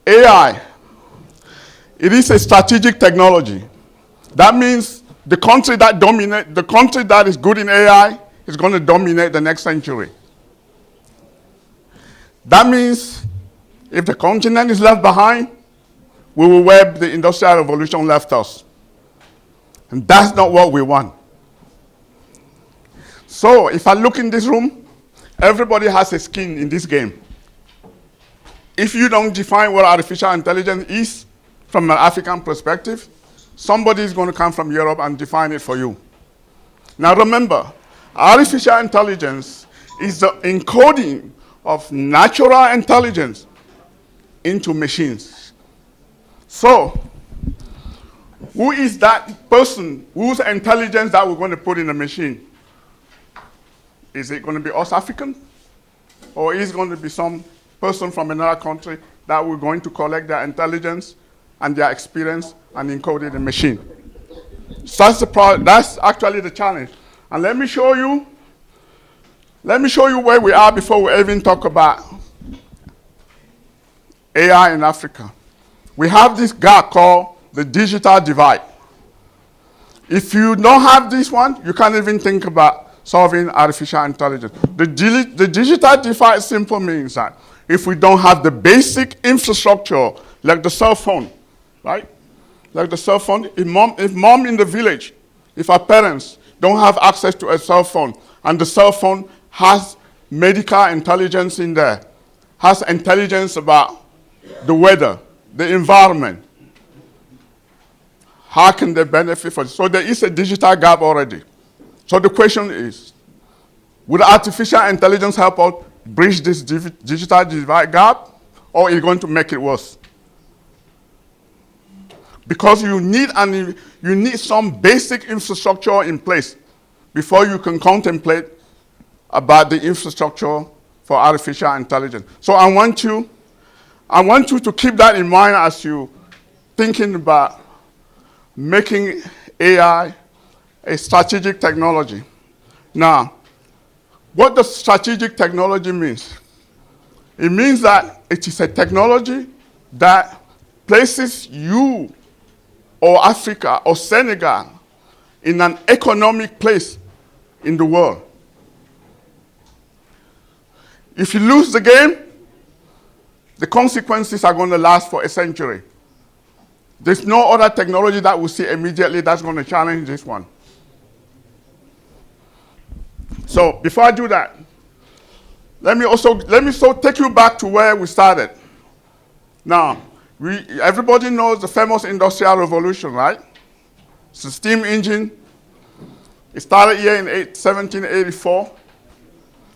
AI, it is a strategic technology. That means the country that is good in AI is going to dominate the next century. That means if the continent is left behind, we will where the Industrial Revolution left us. And that's not what we want. So if I look in this room, everybody has a skin in this game. If you don't define what artificial intelligence is from an African perspective, somebody is going to come from Europe and define it for you. Now remember, artificial intelligence is the encoding of natural intelligence into machines. So, who is that person whose intelligence that we're going to put in the machine? Is it going to be us African? Or is it going to be some person from another country that we're going to collect their intelligence and their experience and encode it in the machine? So that's actually the challenge. And let me show you where we are before we even talk about AI in Africa. We have this gap called the digital divide. If you don't have this one, you can't even think about solving artificial intelligence. The digital divide simply means that if we don't have the basic infrastructure, like the cell phone, right? Like the cell phone, if mom in the village, if our parents don't have access to a cell phone, and the cell phone has medical intelligence in there, has intelligence about the weather, the environment, how can they benefit from it? So there is a digital gap already. So the question is, would artificial intelligence help us bridge this digital divide gap, or is it going to make it worse? Because you need some basic infrastructure in place before you can contemplate about the infrastructure for artificial intelligence. So I want you to keep that in mind as you thinking about making AI a strategic technology. Now, what does strategic technology means? It means that it is a technology that places you or Africa or Senegal in an economic place in the world. If you lose the game, the consequences are going to last for a century. There's no other technology that we see immediately that's going to challenge this one. So before I do that, let me take you back to where we started. Now, everybody knows the famous Industrial Revolution, right? It's a steam engine. It started here in 1784.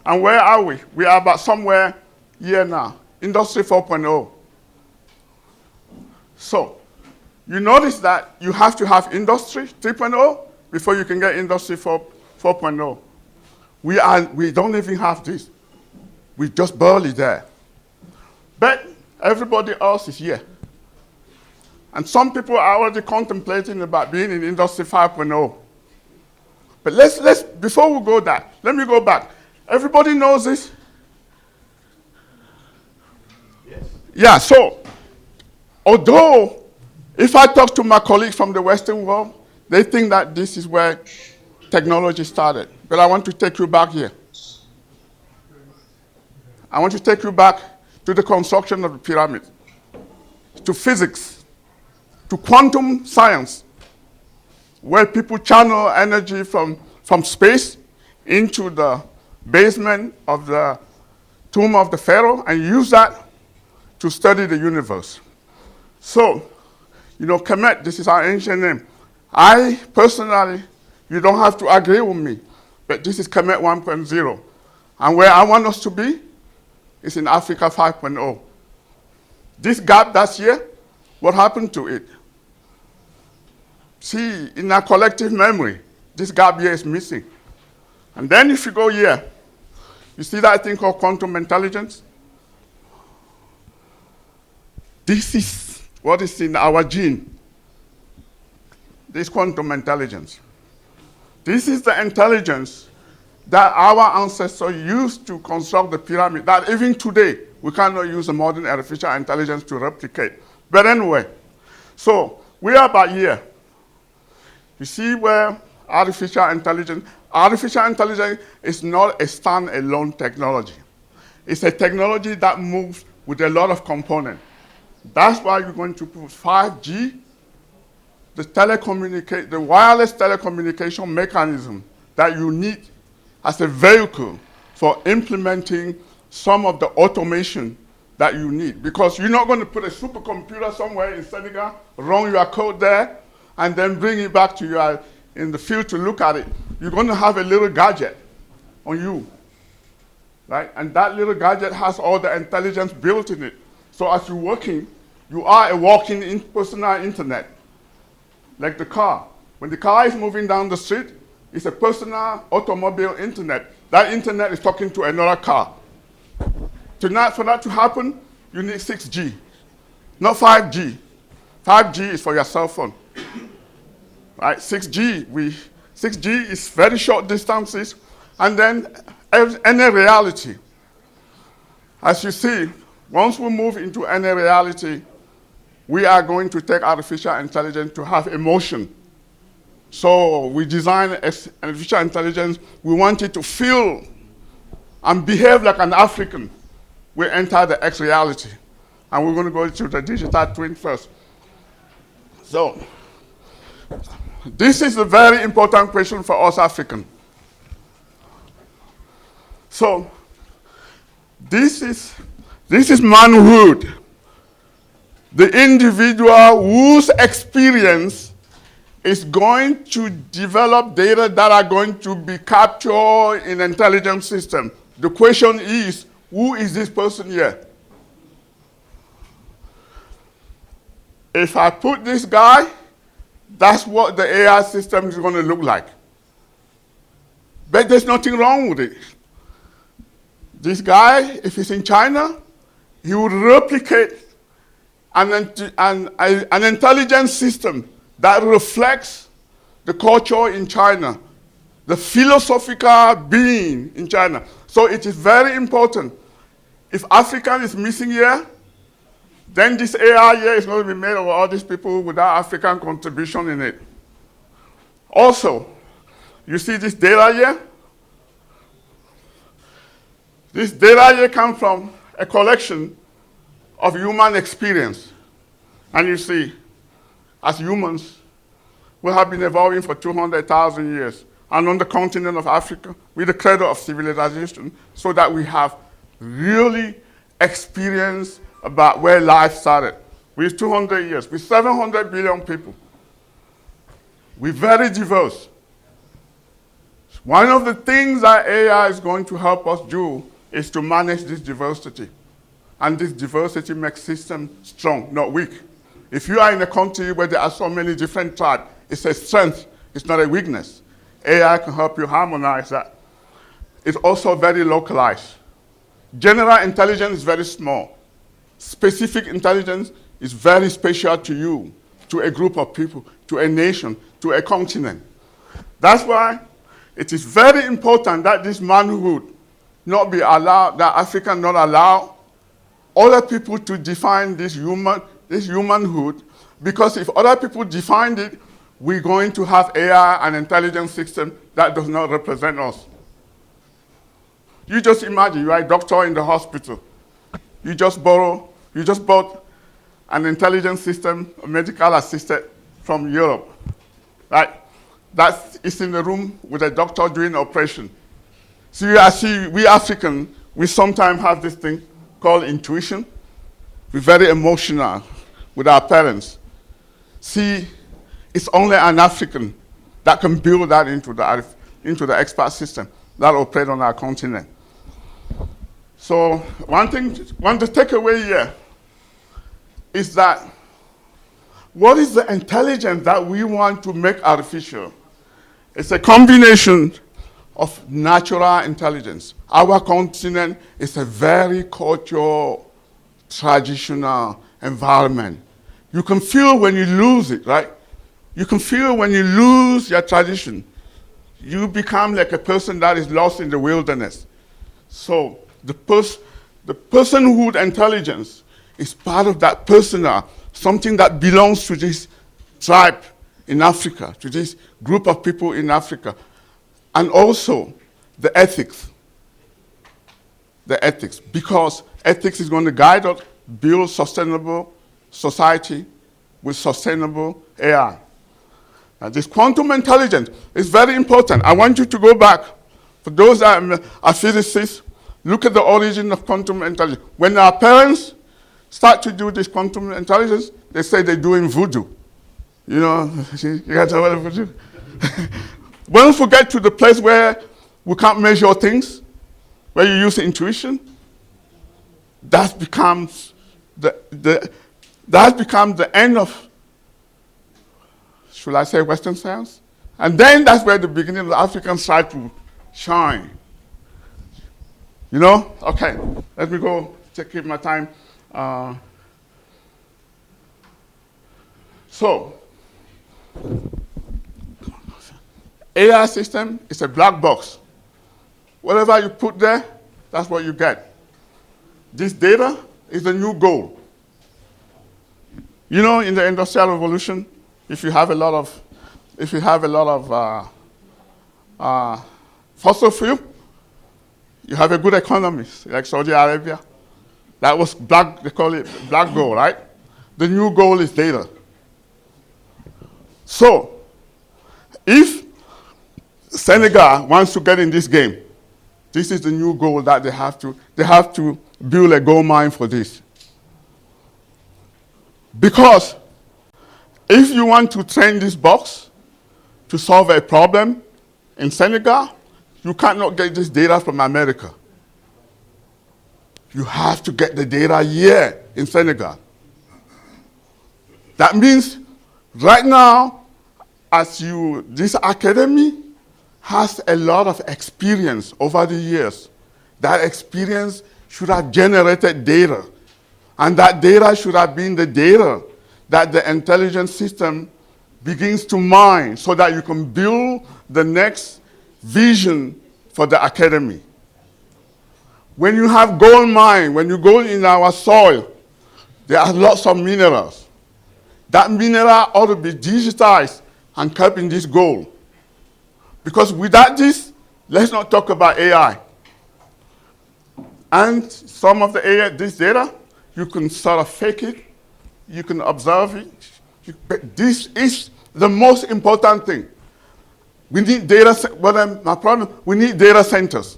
And where are we? We are about somewhere here now, Industry 4.0. So, you notice that you have to have Industry 3.0 before you can get Industry 4.0. We don't even have this. We're just barely there. But everybody else is here. And some people are already contemplating about being in Industry 5.0. But before we go that, let me go back. Everybody knows this? Yes. Yeah, so, although, if I talk to my colleagues from the Western world, they think that this is where technology started. But I want to take you back here. I want to take you back to the construction of the pyramid, to physics, to quantum science, where people channel energy from space into the basement of the tomb of the pharaoh and use that to study the universe. So, Kemet, this is our ancient name. I personally, you don't have to agree with me, but this is Kemet 1.0. And where I want us to be is in Africa 5.0. This gap that's here, what happened to it? See, in our collective memory, this gap here is missing. And then if you go here, you see that thing called quantum intelligence? This is what is in our gene. This quantum intelligence. This is the intelligence that our ancestors used to construct the pyramid, that even today We cannot use the modern artificial intelligence to replicate. But anyway, so we are about here. You see where artificial intelligence is not a standalone technology. It's a technology that moves with a lot of components. That's why you're going to put 5G, the wireless telecommunication mechanism that you need as a vehicle for implementing some of the automation that you need. Because you're not going to put a supercomputer somewhere in Senegal, run your code there, and then bring it back to you in the field to look at it. You're going to have a little gadget on you, right? And that little gadget has all the intelligence built in it. So as you're working, you are a walking personal internet, like the car. When the car is moving down the street, it's a personal automobile internet. That internet is talking to another car. For that to happen, you need 6G, not 5G. 5G is for your cell phone. Right? 6G is very short distances, and then any reality. As you see, once we move into any reality, we are going to take artificial intelligence to have emotion. So we design artificial intelligence, we want it to feel and behave like an African. We enter the X reality. And we're going to go to the digital twin first. So, this is a very important question for us Africans. So, this is manhood. The individual whose experience is going to develop data that are going to be captured in an intelligence system. The question is, who is this person here? If I put this guy, that's what the AI system is going to look like. But there's nothing wrong with it. This guy, if he's in China, he would replicate an intelligence system that reflects the culture in China, the philosophical being in China. So it is very important. If African is missing here, then this AI here is going to be made of all these people without African contribution in it. Also, you see this data here? This data here comes from a collection of human experience. And you see, as humans, we have been evolving for 200,000 years. And on the continent of Africa, we're the cradle of civilization, so that we have really experienced about where life started. We're 200 years, we're 700 billion people. We're very diverse. One of the things that AI is going to help us do is to manage this diversity. And this diversity makes systems strong, not weak. If you are in a country where there are so many different tribes, it's a strength, it's not a weakness. AI can help you harmonize that. It's also very localized. General intelligence is very small. Specific intelligence is very special to you, to a group of people, to a nation, to a continent. That's why it is very important that this manhood not be allowed, that Africa not allow other people to define this humanhood, because if other people define it, we're going to have AI and intelligence system that does not represent us. You just imagine you are a doctor in the hospital. You just bought an intelligence system, a medical assistant from Europe, right? That is in the room with a doctor doing an operation. So we Africans, we sometimes have this thing called intuition. We're very emotional with our parents. See, it's only an African that can build that into the expert system that operate on our continent. So one to take away here is that what is the intelligence that we want to make artificial? It's a combination of natural intelligence. Our continent is a very cultural, traditional environment. You can feel when you lose it, right? You can feel when you lose your tradition. You become like a person that is lost in the wilderness. So The personhood intelligence is part of that persona, something that belongs to this tribe in Africa, to this group of people in Africa. And also the ethics. The ethics, because ethics is going to guide us, build sustainable society with sustainable AI. Now, this quantum intelligence is very important. I want you to go back. For those that are physicists, look at the origin of quantum intelligence. When our parents start to do this quantum intelligence, they say they're doing voodoo. You know, you guys know what voodoo? Once we get to the place where we can't measure things, where you use intuition, that becomes the end of, should I say, Western science? And then that's where the beginning of the Africans try to shine. You know? Okay, let me go take my time. So, AI system is a black box. Whatever you put there, that's what you get. This data is the new gold. You know, in the Industrial Revolution, if you have a lot of fossil fuel, you have a good economy, like Saudi Arabia. That was black, they call it black gold, right? The new gold is data. So, if Senegal wants to get in this game, this is the new goal that they have to build a gold mine for this. Because if you want to train this box to solve a problem in Senegal, you cannot get this data from America. You have to get the data here in Senegal. That means right now, this academy has a lot of experience over the years. That experience should have generated data. And that data should have been the data that the intelligence system begins to mine so that you can build the next vision for the academy. When you have gold mine, when you go in our soil, there are lots of minerals. That mineral ought to be digitized and kept in this gold. Because without this, let's not talk about AI. And some of the AI, this data, you can sort of fake it, you can observe it. But this is the most important thing. We need we need data centers.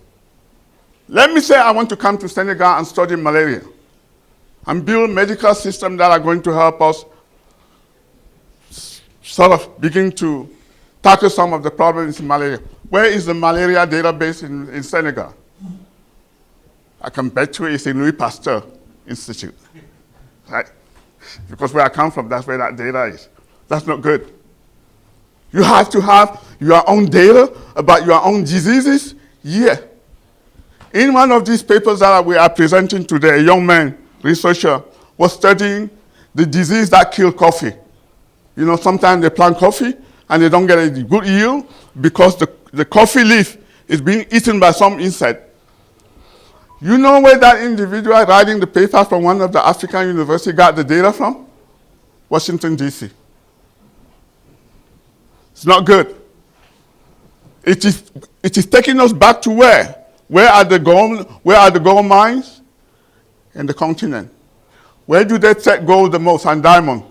Let me say I want to come to Senegal and study malaria and build medical systems that are going to help us sort of begin to tackle some of the problems in malaria. Where is the malaria database in Senegal? I can bet you it's in Louis Pasteur Institute, right? Because where I come from, that's where that data is. That's not good. You have to have your own data about your own diseases. Yeah. In one of these papers that we are presenting today, a young man, researcher, was studying the disease that killed coffee. You know, sometimes they plant coffee and they don't get a good yield because the coffee leaf is being eaten by some insect. You know where that individual writing the paper from one of the African universities got the data from? Washington, D.C. It's not good. It is taking us back to where? Where are the gold mines? In the continent. Where do they take gold the most and diamond?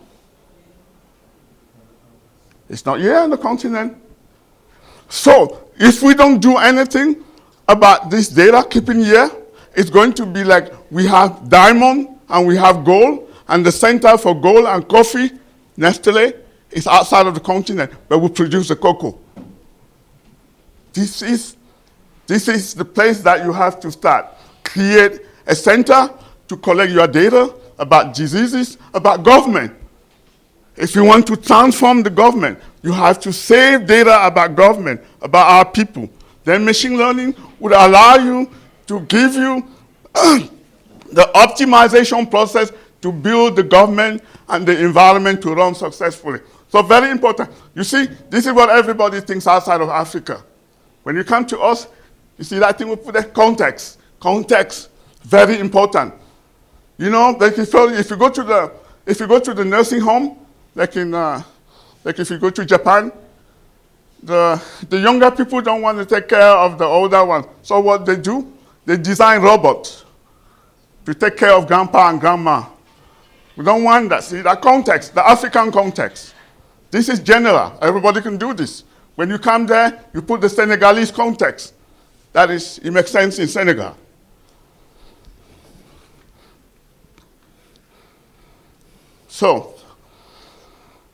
It's not here on the continent. So, if we don't do anything about this data keeping here, it's going to be like we have diamond and we have gold, and the center for gold and coffee, Nestle, is outside of the continent, where we produce the cocoa. This is the place that you have to start. Create a center to collect your data about diseases, about government. If you want to transform the government, you have to save data about government, about our people. Then machine learning would allow you to give you the optimization process to build the government and the environment to run successfully. So very important. You see, this is what everybody thinks outside of Africa. When you come to us, you see that thing we put there, context. Context. Very important. You know, like if you go to the nursing home, like if you go to Japan, the younger people don't want to take care of the older ones. So what they do, they design robots to take care of grandpa and grandma. We don't want that. See, that context, the African context. This is general. Everybody can do this. When you come there, you put the Senegalese context. That is, it makes sense in Senegal. So,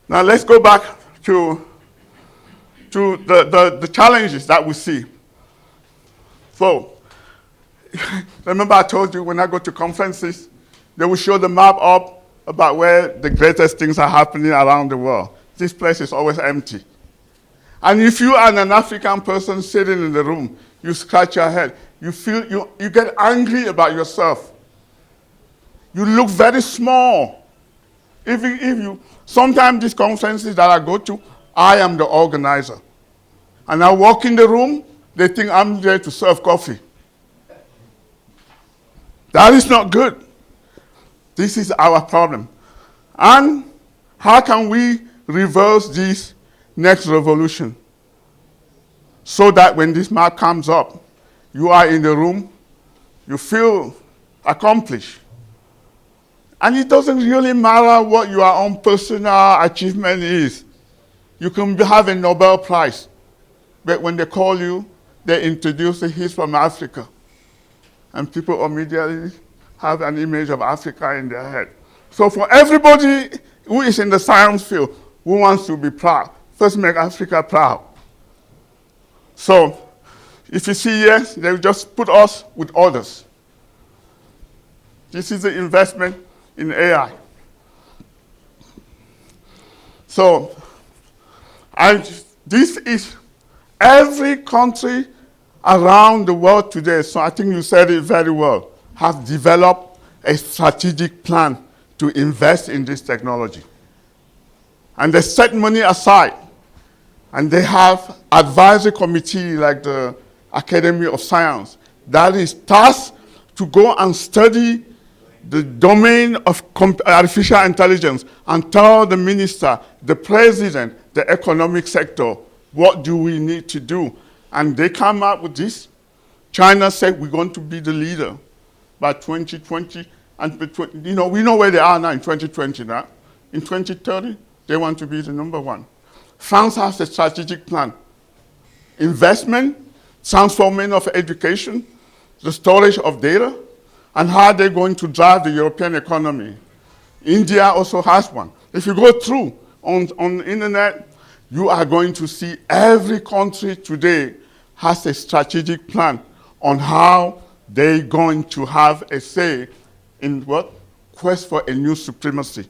now let's go back to the challenges that we see. So, remember I told you when I go to conferences, they will show the map up about where the greatest things are happening around the world. This place is always empty. And if you are an African person sitting in the room, you scratch your head. You feel, you get angry about yourself. You look very small. Sometimes these conferences that I go to, I am the organizer. And I walk in the room, they think I'm there to serve coffee. That is not good. This is our problem. And how can we reverse this next revolution? So that when this map comes up, you are in the room, you feel accomplished. And it doesn't really matter what your own personal achievement is. You can have a Nobel Prize, but when they call you, they introduce he's from Africa. And people immediately have an image of Africa in their head. So for everybody who is in the science field, who wants to be proud, first make Africa proud. So if you see here, they just put us with others. This is the investment in AI. So, and this is every country around the world today, so I think you said it very well, have developed a strategic plan to invest in this technology. And they set money aside, and they have advisory committee like the Academy of Science that is tasked to go and study the domain of artificial intelligence and tell the minister, the president, the economic sector, what do we need to do? And they come up with this. China said we're going to be the leader by 2020. And you know, we know where they are now in 2020 now. In 2030, they want to be the number one. France has a strategic plan. Investment, transformation of education, the storage of data, and how they're going to drive the European economy. India also has one. If you go through on the internet, you are going to see every country today has a strategic plan on how they're going to have a say in what? Quest for a new supremacy.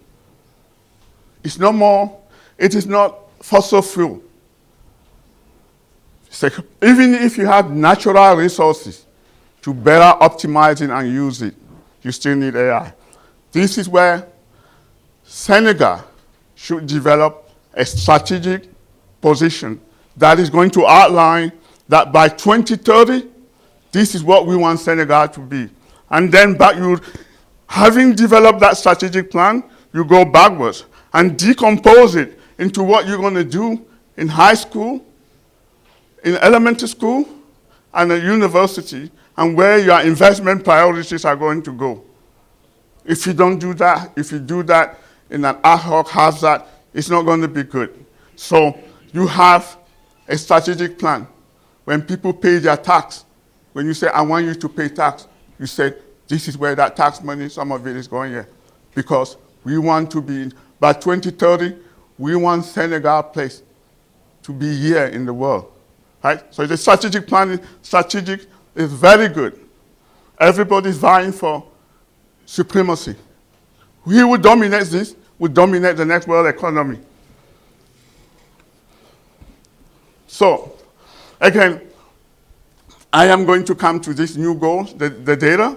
It's no more, it is not fossil fuel. So even if you have natural resources to better optimize it and use it, you still need AI. This is where Senegal should develop a strategic position that is going to outline that by 2030, this is what we want Senegal to be. And then having developed that strategic plan, you go backwards and decompose it into what you're going to do in high school, in elementary school, and at university, and where your investment priorities are going to go. If you don't do that, if you do that in an ad hoc hazard, it's not going to be good. So you have a strategic plan. When people pay their tax, when you say, I want you to pay tax, you say, this is where that tax money, some of it is going here. Because we want to be, by 2030, we want Senegal place to be here in the world. Right? So the strategic plan is very good. Everybody's vying for supremacy. He who dominates this will dominate the next world economy. So, again, I am going to come to this new goal, the data.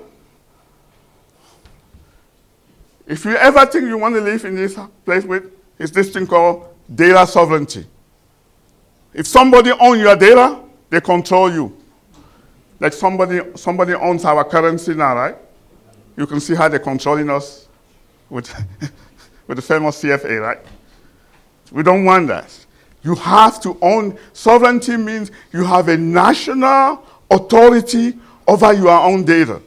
If you ever think you want to live in this place with, it's this thing called data sovereignty. If somebody owns your data, they control you. Like somebody owns our currency now, right? You can see how they're controlling us with, with the famous CFA, right? We don't want that. You have to own, sovereignty means you have a national authority over your own data.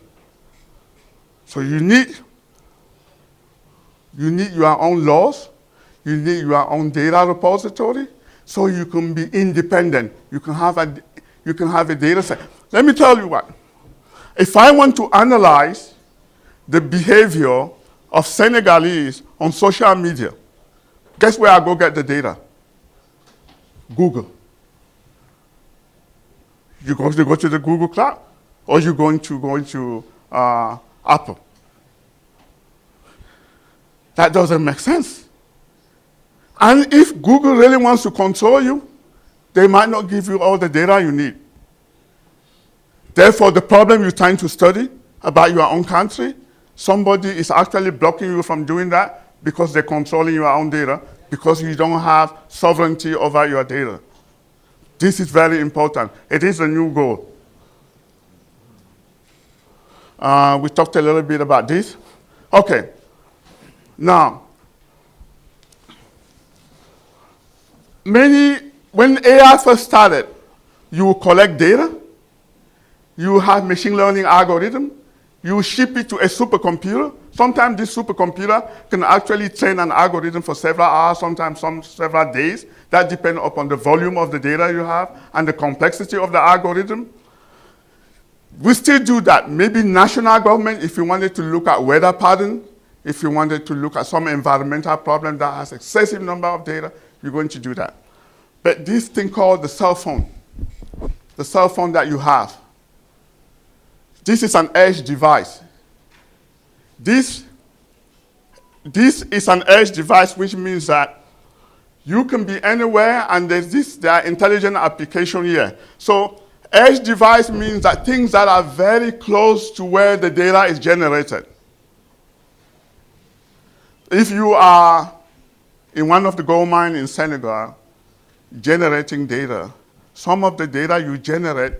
So you need your own laws, you need your own data repository, so you can be independent. You can have a data set. Let me tell you what. If I want to analyze the behavior of Senegalese on social media, guess where I go get the data? Google. You go to the Google Cloud, or you're going to go into Apple. That doesn't make sense. And if Google really wants to control you, they might not give you all the data you need. Therefore, the problem you're trying to study about your own country, somebody is actually blocking you from doing that because they're controlling your own data, because you don't have sovereignty over your data. This is very important. It is a new goal. We talked a little bit about this. Okay. Now, when AI first started, you collect data, you have machine learning algorithm, you ship it to a supercomputer. Sometimes this supercomputer can actually train an algorithm for several hours, sometimes several days. That depends upon the volume of the data you have and the complexity of the algorithm. We still do that. Maybe national government, if you wanted to look at weather pattern, if you wanted to look at some environmental problem that has excessive number of data, you're going to do that. But this thing called the cell phone that you have, this is an edge device. This is an edge device, which means that you can be anywhere, and there are intelligent application here. So edge device means that things that are very close to where the data is generated. If you are in one of the gold mines in Senegal generating data, some of the data you generate,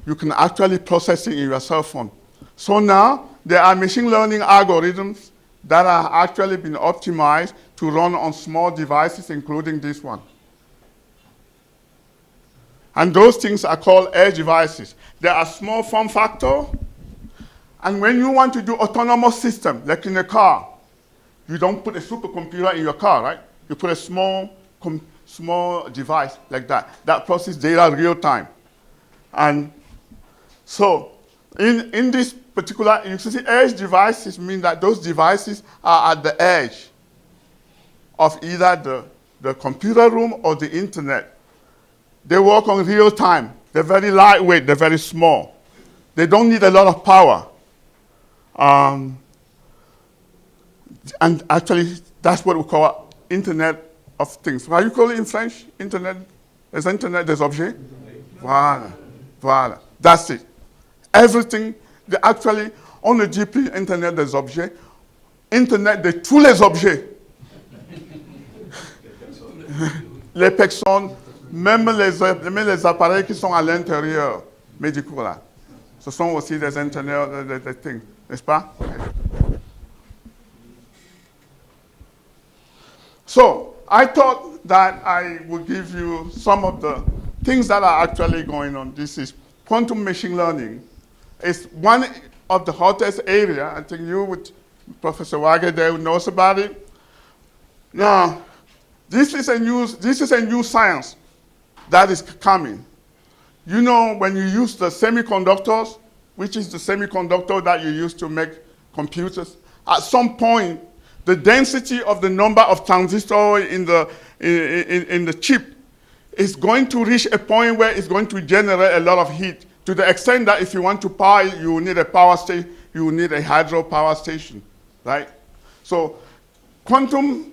you can actually process it in your cell phone. So now there are machine learning algorithms that are actually been optimized to run on small devices, including this one. And those things are called edge devices. They are small form factor. And when you want to do autonomous system, like in a car, you don't put a supercomputer in your car, right? You put a small device like that processes data real time. And so in this particular, you see edge devices mean that those devices are at the edge of either the computer room or the internet. They work on real time. They're very lightweight, they're very small. They don't need a lot of power. And actually, that's what we call Internet of Things. How do you call it in French? Internet? There's Internet des objets? Voilà. That's it. Everything, actually, on le dit plus Internet des objets, Internet de tous les objets. Les personnes, même les appareils qui sont à l'intérieur médicaux là. Ce sont aussi des Internet des things, n'est-ce pas? So I thought that I would give you some of the things that are actually going on. This is quantum machine learning. It's one of the hottest area. I think you with Professor Wage there knows about it. Now, this is a new science that is coming. You know, when you use the semiconductors, which is the semiconductor that you use to make computers, at some point, the density of the number of transistors in the chip is going to reach a point where it's going to generate a lot of heat, to the extent that if you want to power it, you will need a power station, you will need a hydro power station, right? So quantum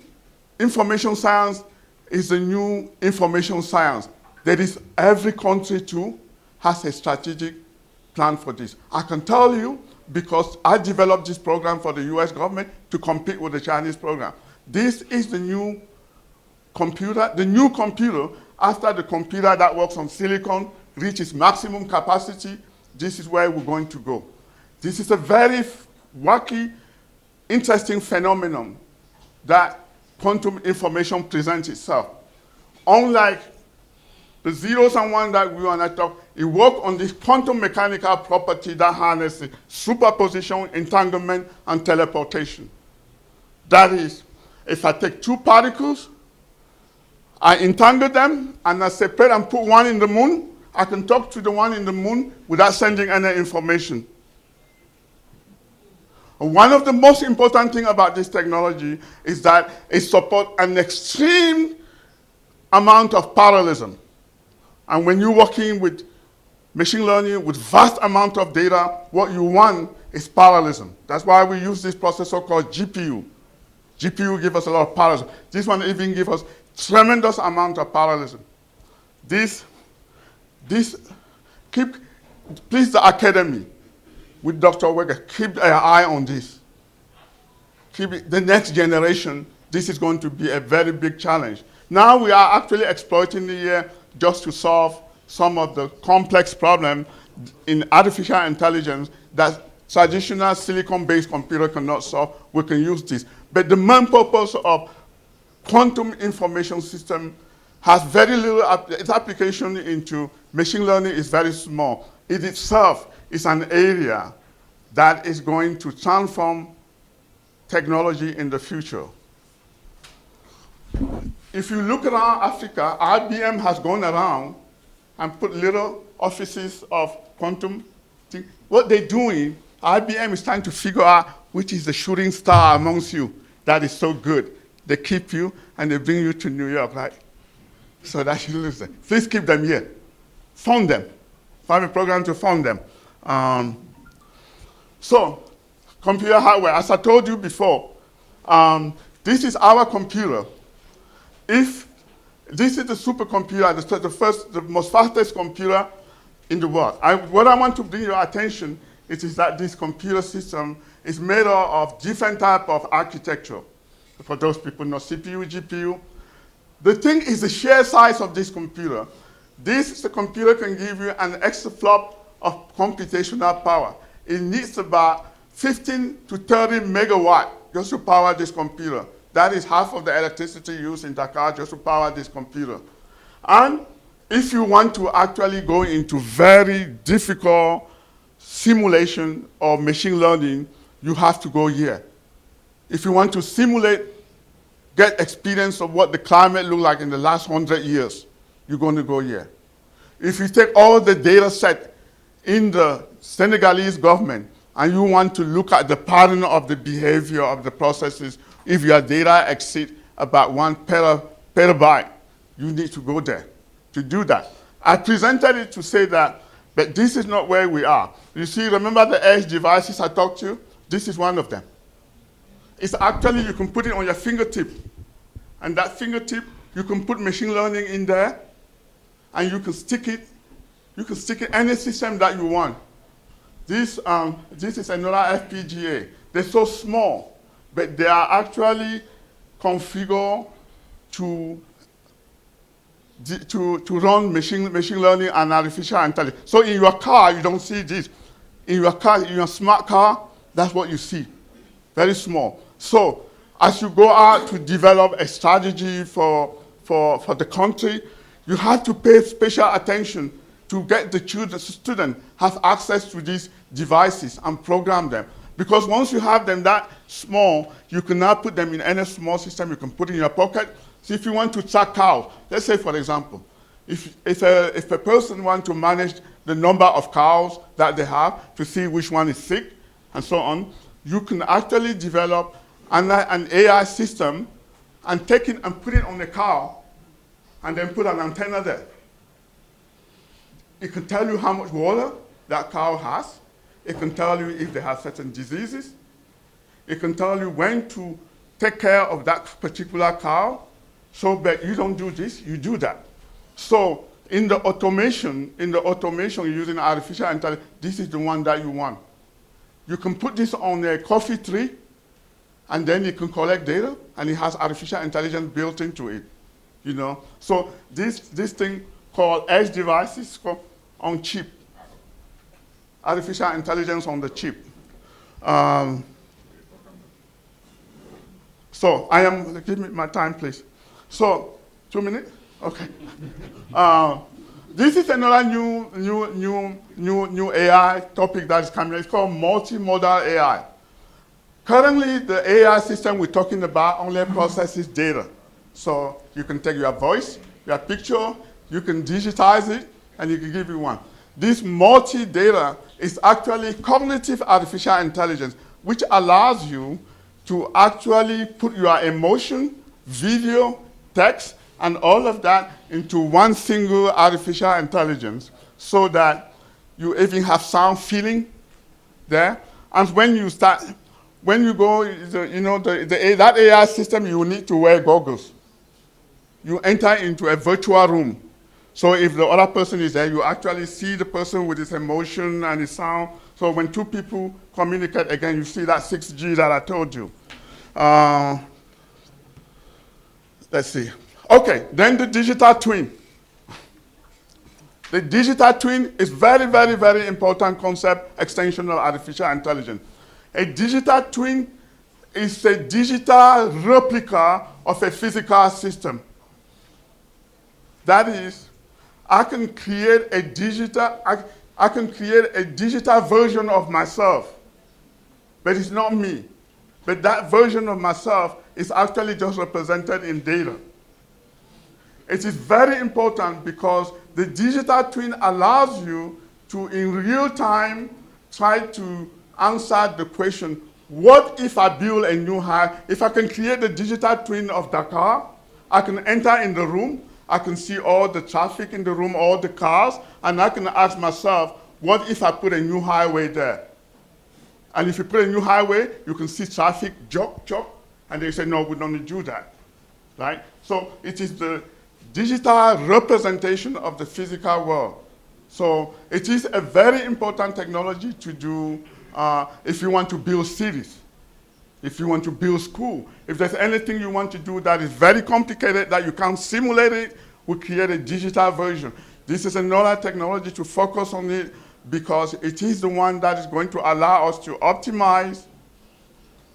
information science is the new information science. That is, every country too has a strategic plan for this. I can tell you, because I developed this program for the US government to compete with the Chinese program. This is the new computer after the computer that works on silicon reaches maximum capacity. This is where we're going to go. This is a very wacky, interesting phenomenon that quantum information presents itself. Unlike the zeros and ones that we want to talk, it works on this quantum mechanical property that harnesses superposition, entanglement, and teleportation. That is, if I take two particles, I entangle them, and I separate and put one in the moon, I can talk to the one in the moon without sending any information. One of the most important things about this technology is that it supports an extreme amount of parallelism. And when you're working with machine learning with vast amount of data, what you want is parallelism. That's why we use this processor called GPU. GPU gives us a lot of parallelism. This one even gives us tremendous amount of parallelism. Please the academy with Dr. Weger, keep an eye on this. Keep it, the next generation, this is going to be a very big challenge. Now we are actually exploiting the just to solve some of the complex problems in artificial intelligence that traditional silicon-based computer cannot solve. We can use this. But the main purpose of quantum information system has very little, its application into machine learning is very small. It itself is an area that is going to transform technology in the future. If you look around Africa, IBM has gone around and put little offices of quantum thing. What they're doing, IBM is trying to figure out which is the shooting star amongst you that is so good. They keep you and they bring you to New York, right? So that you lose them. Please keep them here. Fund them. Find a program to fund them. So, computer hardware, as I told you before, this is our computer. If this is the supercomputer, the most fastest computer in the world. What I want to bring your attention is that this computer system is made up of different type of architecture. For those people know CPU, GPU. The thing is the sheer size of this computer. The computer can give you an exaflop of computational power. It needs about 15 to 30 megawatt just to power this computer. That is half of the electricity used in Dakar just to power this computer. And if you want to actually go into very difficult simulation or machine learning, you have to go here. If you want to simulate, get experience of what the climate looked like in the last 100 years, you're going to go here. If you take all the data set in the Senegalese government and you want to look at the pattern of the behavior of the processes, if your data exceeds about 1 petabyte, you need to go there to do that. I presented it to say that, but this is not where we are. You see, remember the edge devices I talked to you? This is one of them. It's actually, you can put it on your fingertip. And that fingertip, you can put machine learning in there, and you can stick it any system that you want. This is another FPGA. They're so small, but they are actually configured to run machine learning and artificial intelligence. So in your car, you don't see this. In your car, in your smart car, that's what you see. Very small. So as you go out to develop a strategy for the country, you have to pay special attention to get the student have access to these devices and program them. Because once you have them that small, you can now put them in any small system. You can put in your pocket. So if you want to track cows, let's say for example, if a person wants to manage the number of cows that they have to see which one is sick and so on, you can actually develop an AI system and take it and put it on the cow and then put an antenna there. It can tell you how much water that cow has. It can tell you if they have certain diseases. It can tell you when to take care of that particular cow. So, but you don't do this, you do that. So in the automation using artificial intelligence, this is the one that you want. You can put this on a coffee tree, and then you can collect data, and it has artificial intelligence built into it. You know, so this thing called edge devices on chip, artificial intelligence on the chip. Um, give me my time, please. So, 2 minutes? Okay. This is another new AI topic that is coming. It's called multimodal AI. Currently, the AI system we're talking about only processes data. So you can take your voice, your picture, you can digitize it, and you can give it one. This multi-data is actually cognitive artificial intelligence, which allows you to actually put your emotion, video, text, and all of that into one single artificial intelligence so that you even have sound feeling there. And when you go, that AI system, you will need to wear goggles. You enter into a virtual room. So if the other person is there, you actually see the person with his emotion and his sound. So when two people communicate, again, you see that 6G that I told you. Let's see. Okay, then the digital twin. The digital twin is very, very, very important concept, extension of artificial intelligence. A digital twin is a digital replica of a physical system. That is, I can create a digital version of myself, but it's not me. But that version of myself is actually just represented in data. It is very important because the digital twin allows you to, in real time, try to answer the question, what if I build a new highway? If I can create the digital twin of Dakar, I can enter in the room, I can see all the traffic in the room, all the cars, and I can ask myself, what if I put a new highway there? And if you put a new highway, you can see traffic, chop, and they say, no, we don't need to do that, right? So it is the digital representation of the physical world. So it is a very important technology to do if you want to build cities, if you want to build school. If there's anything you want to do that is very complicated, that you can't simulate it, we create a digital version. This is another technology to focus on it because it is the one that is going to allow us to optimize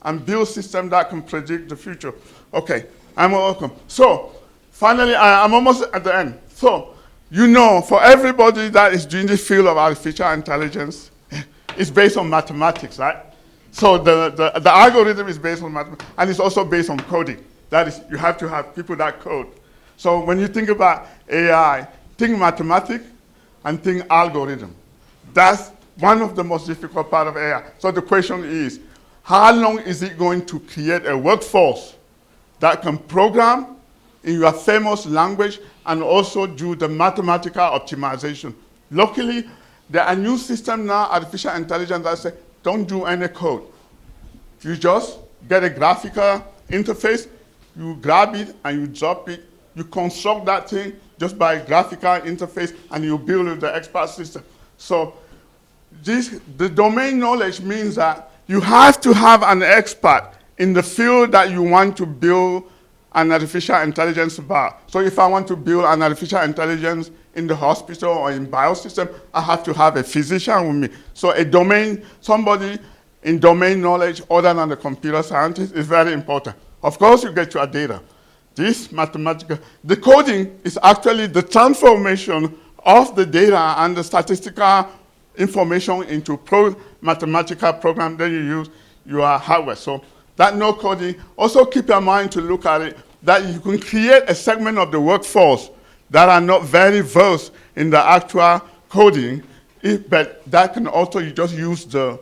and build systems that can predict the future. Okay, I'm welcome. So, finally, I'm almost at the end. So, for everybody that is doing the field of artificial intelligence, it's based on mathematics, right? So the algorithm is based on mathematics, and it's also based on coding. That is, you have to have people that code. So when you think about AI, think mathematics and think algorithm. That's one of the most difficult part of AI. So the question is, how long is it going to create a workforce that can program in your famous language and also do the mathematical optimization? Luckily, there are new systems now, artificial intelligence, that say, don't do any code. You just get a graphical interface, you grab it and you drop it, you construct that thing just by graphical interface and you build the expert system. So the domain knowledge means that you have to have an expert in the field that you want to build an artificial intelligence about. So if I want to build an artificial intelligence in the hospital or in biosystem, I have to have a physician with me. So somebody in domain knowledge other than the computer scientist is very important. Of course, you get your data. This the coding is actually the transformation of the data and the statistical information into mathematical program. Then you use your hardware. So that no coding, also keep in mind to look at it, that you can create a segment of the workforce that are not very versed in the actual coding, but that can also, you just use the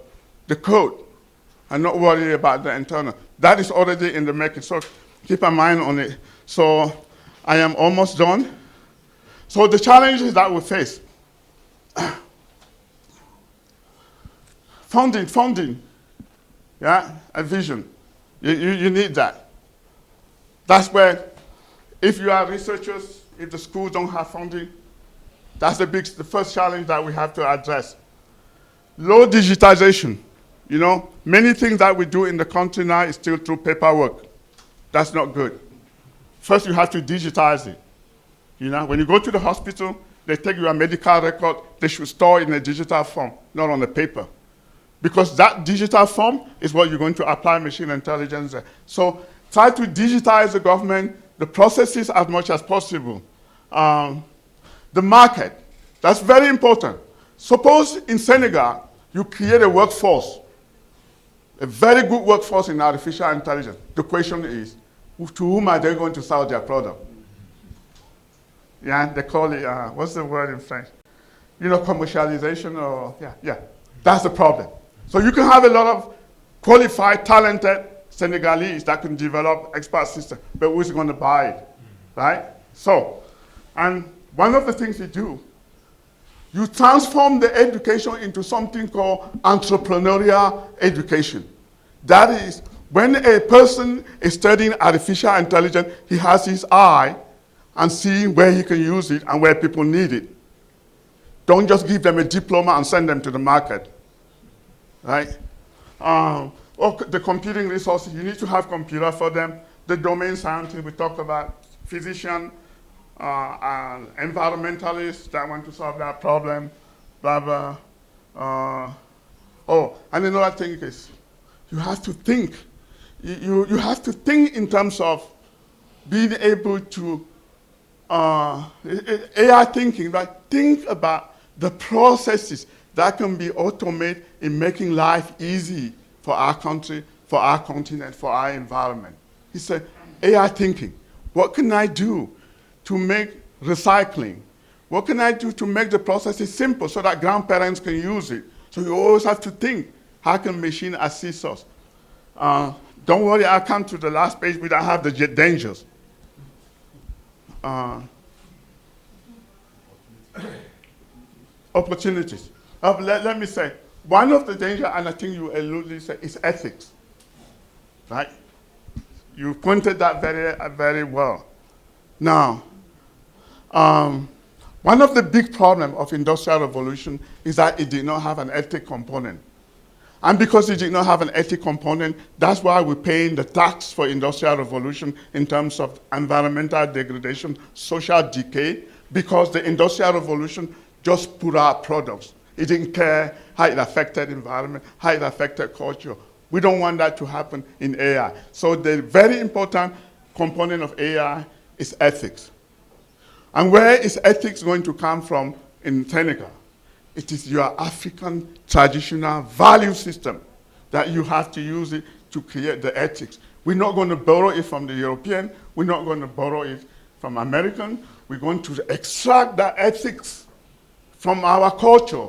code and not worry about the internal. That is already in the making, so keep in mind on it. So I am almost done. So the challenges that we face. Funding, yeah, a vision. You need that. That's where, if you are researchers, if the schools don't have funding, that's the first challenge that we have to address. Low digitization. Many things that we do in the country now is still through paperwork. That's not good. First, you have to digitize it. When you go to the hospital, they take your medical record, they should store in a digital form, not on the paper. because that digital form is what you're going to apply machine intelligence there. So try to digitize the government, the processes as much as possible. The market, that's very important. Suppose in Senegal, you create a workforce, a very good workforce in artificial intelligence. The question is, to whom are they going to sell their product? Yeah, they call it, what's the word in French? You know, commercialization or, yeah. That's the problem. So you can have a lot of qualified, talented Senegalese that can develop expert systems, but who's going to buy it, right? So, and one of the things you do, you transform the education into something called entrepreneurial education. That is, when a person is studying artificial intelligence, he has his eye and seeing where he can use it and where people need it. Don't just give them a diploma and send them to the market, right? The computing resources, you need to have computer for them. The domain scientists, we talked about, physician, and environmentalists that want to solve that problem, blah, blah. And another thing is, you have to think. You have to think in terms of being able to, AI thinking, right? Think about the processes that can be automated in making life easy for our country, for our continent, for our environment. He said, AI thinking, what can I do to make recycling? What can I do to make the processes simple so that grandparents can use it? So you always have to think, how can machine assist us? Don't worry, I'll come to the last page, we don't have the dangers. Opportunities. Let me say, one of the dangers, and I think you alluded to, is ethics, right? You pointed that very well. Now, one of the big problems of Industrial Revolution is that it did not have an ethic component. And because it did not have an ethic component, that's why we're paying the tax for Industrial Revolution in terms of environmental degradation, social decay, because the Industrial Revolution just put out products. It didn't care how it affected environment, how it affected culture. We don't want that to happen in AI. So the very important component of AI is ethics. And where is ethics going to come from in Senegal? It is your African traditional value system that you have to use it to create the ethics. We're not going to borrow it from the European. We're not going to borrow it from American. We're going to extract that ethics from our culture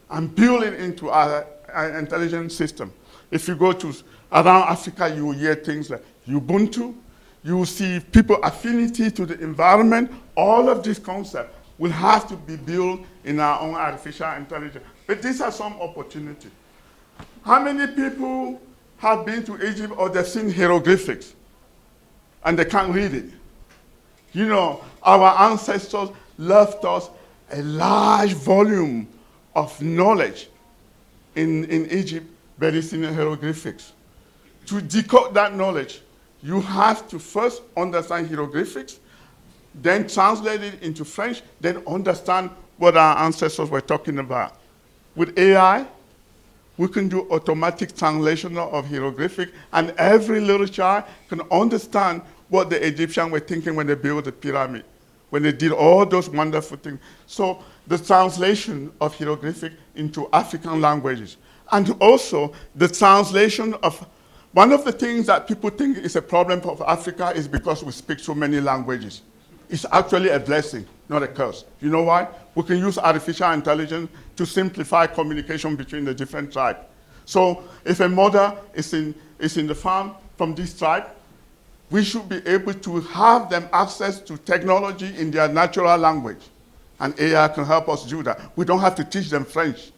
and build it into our intelligence system. If you go to around Africa, you will hear things like Ubuntu. You will see people affinity to the environment. All of these concepts will have to be built in our own artificial intelligence. But these are some opportunities. How many people have been to Egypt or they've seen hieroglyphics and they can't read it? You know, our ancestors left us a large volume of knowledge in Egypt based in hieroglyphics. To decode that knowledge, you have to first understand hieroglyphics, then translate it into French, then understand what our ancestors were talking about. With AI, we can do automatic translation of hieroglyphic, and every little child can understand what the Egyptians were thinking when they built the pyramid, when they did all those wonderful things. So the translation of hieroglyphic into African languages, and also the translation of, one of the things that people think is a problem of Africa is because we speak so many languages. It's actually a blessing, not a curse. You know why? We can use artificial intelligence to simplify communication between the different tribes. So if a mother is in the farm from this tribe, we should be able to have them access to technology in their natural language. And AI can help us do that. We don't have to teach them French,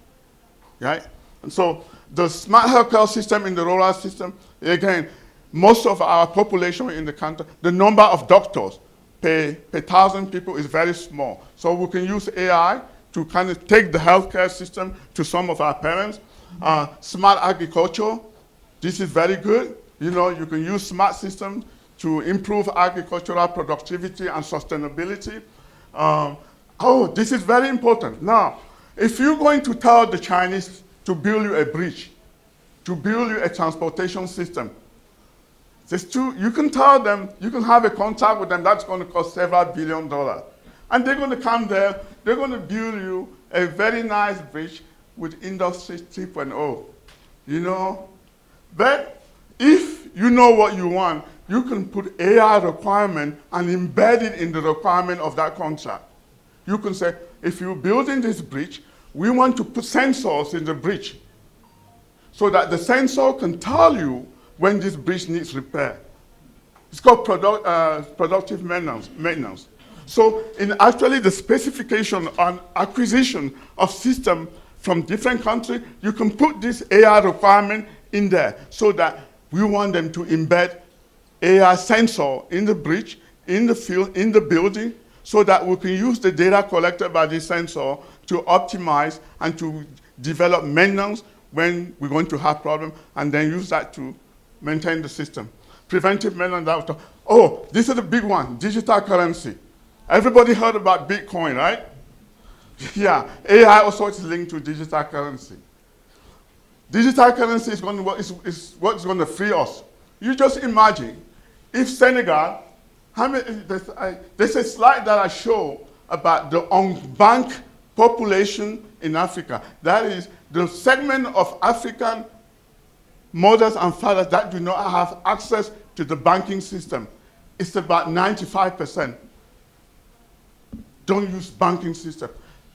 right? And so the smart healthcare system in the rural system, again, most of our population in the country, the number of doctors per 1,000 people is very small. So we can use AI to kind of take the healthcare system to some of our parents. Smart agriculture, this is very good. You know, you can use smart systems to improve agricultural productivity and sustainability. This is very important. Now, if you're going to tell the Chinese to build you a bridge, to build you a transportation system. You can tell them, you can have a contract with them that's going to cost several $billion. And they're going to come there, they're going to build you a very nice bridge with Industry 3.0, you know? But if you know what you want, you can put AI requirement and embed it in the requirement of that contract. You can say, if you're building this bridge, we want to put sensors in the bridge so that the sensor can tell you when this bridge needs repair. It's called productive maintenance. So in actually the specification and acquisition of system from different countries, you can put this AI requirement in there so that we want them to embed AI sensor in the bridge, in the field, in the building, so that we can use the data collected by this sensor to optimize and to develop maintenance when we're going to have problems, and then use that to maintain the system. Preventive maintenance, oh, this is the big one, digital currency. Everybody heard about Bitcoin, right? Yeah, AI also is linked to digital currency. Digital currency is what's going to free us. You just imagine if Senegal, there's a slide that I show about the unbanked population in Africa. That is the segment of African mothers and fathers that do not have access to the banking system. It's about 95% don't use banking system.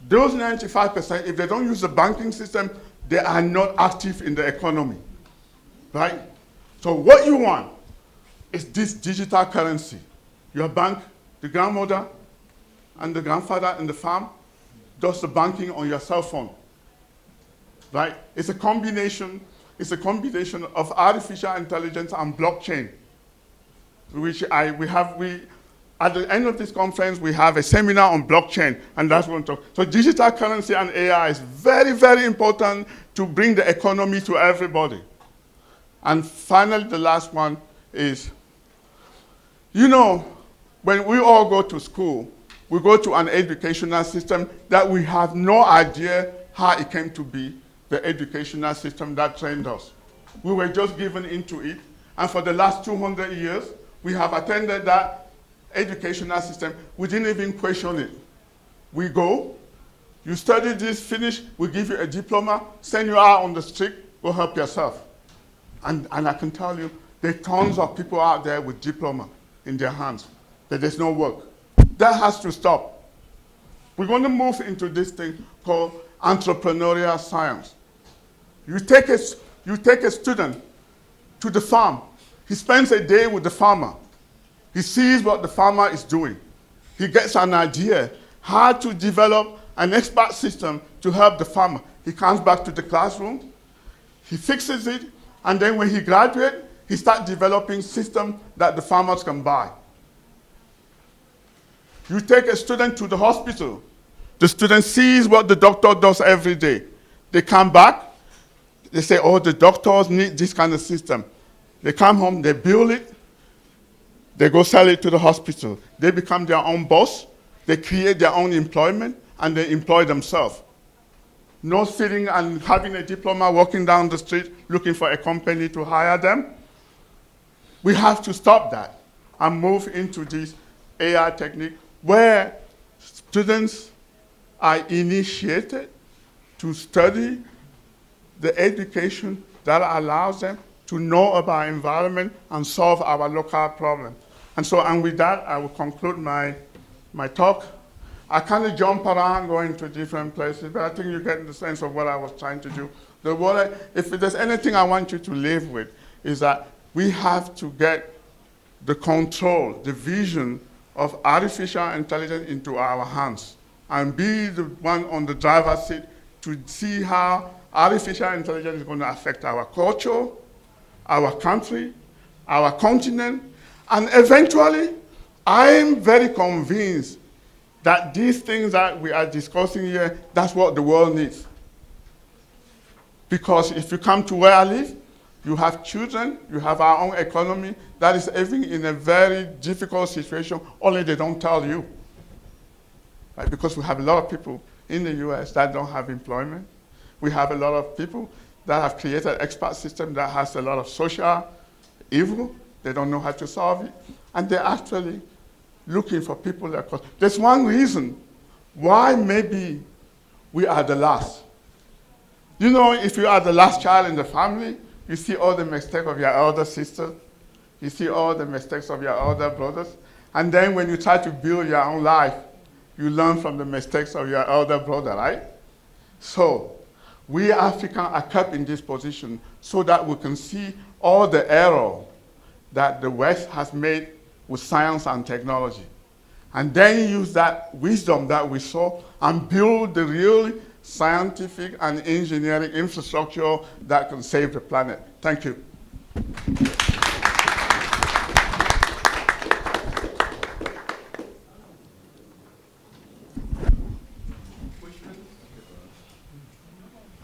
Those 95%, if they don't use the banking system, they are not active in the economy, right? So what you want is this digital currency. Your bank, the grandmother and the grandfather in the farm does the banking on your cell phone, right? It's a combination of artificial intelligence and blockchain, which at the end of this conference, we have a seminar on blockchain, and that's what we'll talk. So digital currency and AI is very, very important to bring the economy to everybody. And finally, the last one is, you know, when we all go to school, we go to an educational system that we have no idea how it came to be, the educational system that trained us. We were just given into it, and for the last 200 years, we have attended that educational system. We didn't even question it. We go, you study this, finish, we give you a diploma, send you out on the street, go help yourself. And I can tell you, there are tons of people out there with diploma in their hands, but there's no work. That has to stop. We're going to move into this thing called entrepreneurial science. You take a student to the farm. He spends a day with the farmer. He sees what the farmer is doing. He gets an idea how to develop an expert system to help the farmer. He comes back to the classroom, he fixes it, and then when he graduates, he starts developing systems that the farmers can buy. You take a student to the hospital. The student sees what the doctor does every day. They come back, they say, oh, the doctors need this kind of system. They come home, they build it, they go sell it to the hospital. They become their own boss, they create their own employment, and they employ themselves. No sitting and having a diploma, walking down the street, looking for a company to hire them. We have to stop that and move into this AI technique where students are initiated to study the education that allows them to know about environment and solve our local problems. And with that, I will conclude my talk. I kind of jump around, going to different places, but I think you get the sense of what I was trying to do. If there's anything I want you to live with, is that we have to get the control, the vision of artificial intelligence into our hands and be the one on the driver's seat to see how artificial intelligence is going to affect our culture, our country, our continent, and eventually, I'm very convinced that these things that we are discussing here, that's what the world needs. Because if you come to where I live, you have children, you have our own economy that is living in a very difficult situation, only they don't tell you. Right? Because we have a lot of people in the US that don't have employment. We have a lot of people that have created expert system that has a lot of social evil. They don't know how to solve it. And they're actually looking for people that cause. There's one reason why maybe we are the last. You know, if you are the last child in the family, you see all the mistakes of your elder sister. You see all the mistakes of your elder brothers. And then when you try to build your own life, you learn from the mistakes of your elder brother, right? So we Africans are kept in this position so that we can see all the error that the West has made with science and technology. And then use that wisdom that we saw and build the real scientific and engineering infrastructure that can save the planet. Thank you.